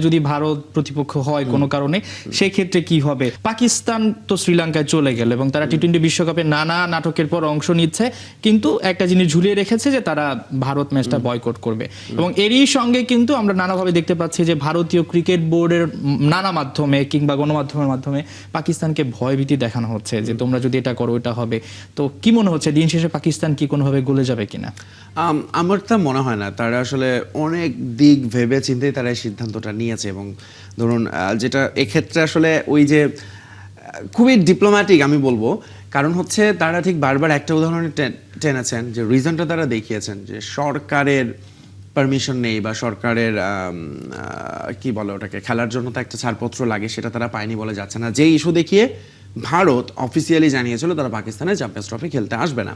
যদি ভারত প্রতিপক্ষ হয় কোনো কারণে সেই ক্ষেত্রে কি হবে? পাকিস্তান তো শ্রীলঙ্কায় চলে গেল এবং তারা টি-20 বিশ্বকাপে নানা নাটকের পর অংশ নিচ্ছে, কিন্তু একটা জিনিস ঝুলিয়ে রেখেছে যে তারা ভারত ম্যাচটা বয়কট করবে। এবং এরই সঙ্গে কিন্তু আমরা নানাভাবে দেখতে পাচ্ছি যে ভারতীয় ক্রিকেট বোর্ডের নানা মাধ্যমে কিংবা গণমাধ্যমের মাধ্যমে পাকিস্তানকে ভয়ভীতি দেখানো হচ্ছে যে তোমরা যদি এটা করো এটা হবে। তো কি মনে হচ্ছে দিন শেষে পাকিস্তান কি কোনোভাবে গলে যাবে কিনা? আমার তা মনে হয় না। তারা আসলে অনেক দিক ভেবে চিন্তেই তারা এই সিদ্ধান্তটা নিয়েছে। এবং ধরুন যেটা এক্ষেত্রে আসলে ওই যে খুবই ডিপ্লোম্যাটিক আমি বলবো, কারণ হচ্ছে তারা ঠিক বারবার একটা উদাহরণে টেনেছেন যে রিজনটা তারা দেখিয়েছেন যে সরকারের পারমিশন নেই বা সরকারের কি বলে ওটাকে, খেলার জন্য তো একটা ছাড়পত্র লাগে, সেটা তারা পায়নি বলে যাচ্ছে না। যে ইস্যু দেখিয়ে ভারত অফিসিয়ালি জানিয়েছিল তারা পাকিস্তানের চ্যাম্পিয়ন্স ট্রফি খেলতে আসবে না।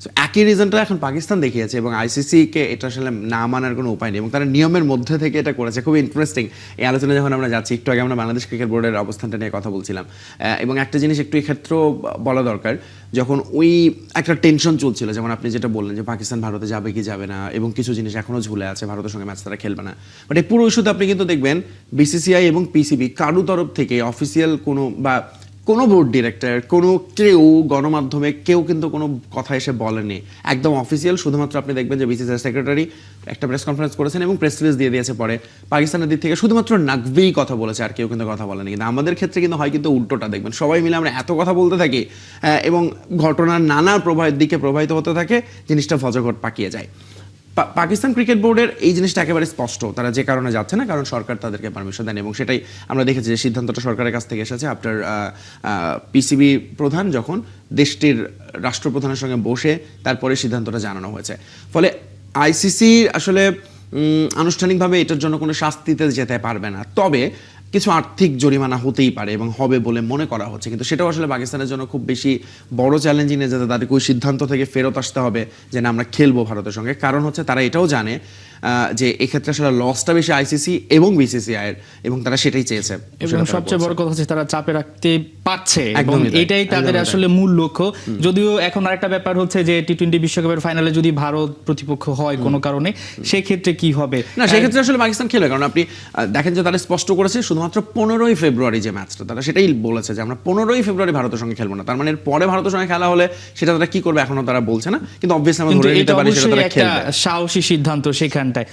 সো একই রিজনটা এখন পাকিস্তান দেখিয়েছে এবং আইসিসিকে এটা আসলে না মানার কোনো উপায় নেই এবং তারা নিয়মের মধ্যে থেকে এটা করেছে। খুবই ইন্টারেস্টিং এই আলোচনা যখন আমরা যাচ্ছি, একটু আগে আমরা বাংলাদেশ ক্রিকেট বোর্ডের অবস্থানটা নিয়ে কথা বলছিলাম এবং একটা জিনিস একটু এক্ষেত্রেও বলা দরকার, যখন ওই একটা টেনশন চলছিল, যেমন আপনি যেটা বললেন যে পাকিস্তান ভারতে যাবে কি যাবে না এবং কিছু জিনিস এখনও ঝুলে আছে, ভারতের সঙ্গে ম্যাচ তারা খেলবে না, বাট এই পুরো ইস্যুতে আপনি কিন্তু দেখবেন বিসিসিআই এবং পিসিবি কারো তরফ থেকে অফিসিয়াল কোনো বা কোনো বোর্ড ডিরেক্টর কোনো কেউ গণমাধ্যমে কেউ কিন্তু কোনো কথা এসে বলেনি, একদম অফিসিয়াল। শুধুমাত্র আপনি দেখবেন যে বিসিসিআই সেক্রেটারি একটা প্রেস কনফারেন্স করেছেন এবং প্রেস রিলিজ দিয়ে দিয়েছে পরে। পাকিস্তানের দিক থেকে শুধুমাত্র নাকভিই কথা বলেছে, আর কেউ কিন্তু কথা বলেনি। কিন্তু আমাদের ক্ষেত্রে কিন্তু হয় কিন্তু উল্টোটা, দেখবেন সবাই মিলে আমরা এত কথা বলতে থাকি এবং ঘটনার নানা দিকে প্রবাহিত হতে থাকে, জিনিসটা ফজঘট পাকিয়ে যায়। পাকিস্তান ক্রিকেট বোর্ডের এই জিনিসটা একেবারে স্পষ্ট, তারা যে কারণে যাচ্ছে না, কারণ সরকার তাদেরকে পারমিশন দেন এবং সেটাই আমরা দেখেছি যে সিদ্ধান্তটা সরকারের কাছ থেকে এসেছে আফটার পিসিবি প্রধান যখন দেশটির রাষ্ট্রপ্রধানের সঙ্গে বসে তারপরে সিদ্ধান্তটা জানানো হয়েছে। ফলে আইসিসি আসলে আনুষ্ঠানিকভাবে এটার জন্য কোনো শাস্তিতে যেতে পারবে না, তবে কিছু আর্থিক জরিমানা হতেই পারে এবং হবে বলে মনে করা হচ্ছে। কিন্তু সেটাও আসলে পাকিস্তানের জন্য খুব বেশি বড় চ্যালেঞ্জিং নেই, যাতে তাদেরকে ওই সিদ্ধান্ত থেকে ফেরত আসতে হবে যে না আমরা খেলবো ভারতের সঙ্গে। কারণ হচ্ছে তারা এটাও জানে যে এক্ষেত্রে আসলে লসটা বেশি আইসিসি এবং বিসিসিআই এর, এবং তারা সেটাই চেয়েছে। এবং সবচেয়ে বড় কথা হচ্ছে তারা চাপে রাখতে পারছে এবং এটাই তাদের আসলে মূল লক্ষ্য। যদিও এখন আরেকটা ব্যাপার হচ্ছে যে টি-20 বিশ্বকাপের ফাইনালে যদি ভারত প্রতিপক্ষ হয় কোনো কারণে সেই ক্ষেত্রে কি হবে? না, সেই ক্ষেত্রে আসলে পাকিস্তান খেলবে, কারণ আপনি দেখেন যে তারা স্পষ্ট করেছে শুধুমাত্র 15ই ফেব্রুয়ারি যে ম্যাচটা, তারা সেটাই বলেছে যে আমরা 15ই ফেব্রুয়ারি ভারতের সঙ্গে খেলবো না। তার মানে এর পরে ভারতের সঙ্গে খেলা হলে সেটা তারা কি করবে এখনো তারা বলছে না, কিন্তু অবভিয়াসলি আমরা ধরে নিতে পারি সেটা তারা খেলবে। সাহসী সিদ্ধান্ত সেখানটায়।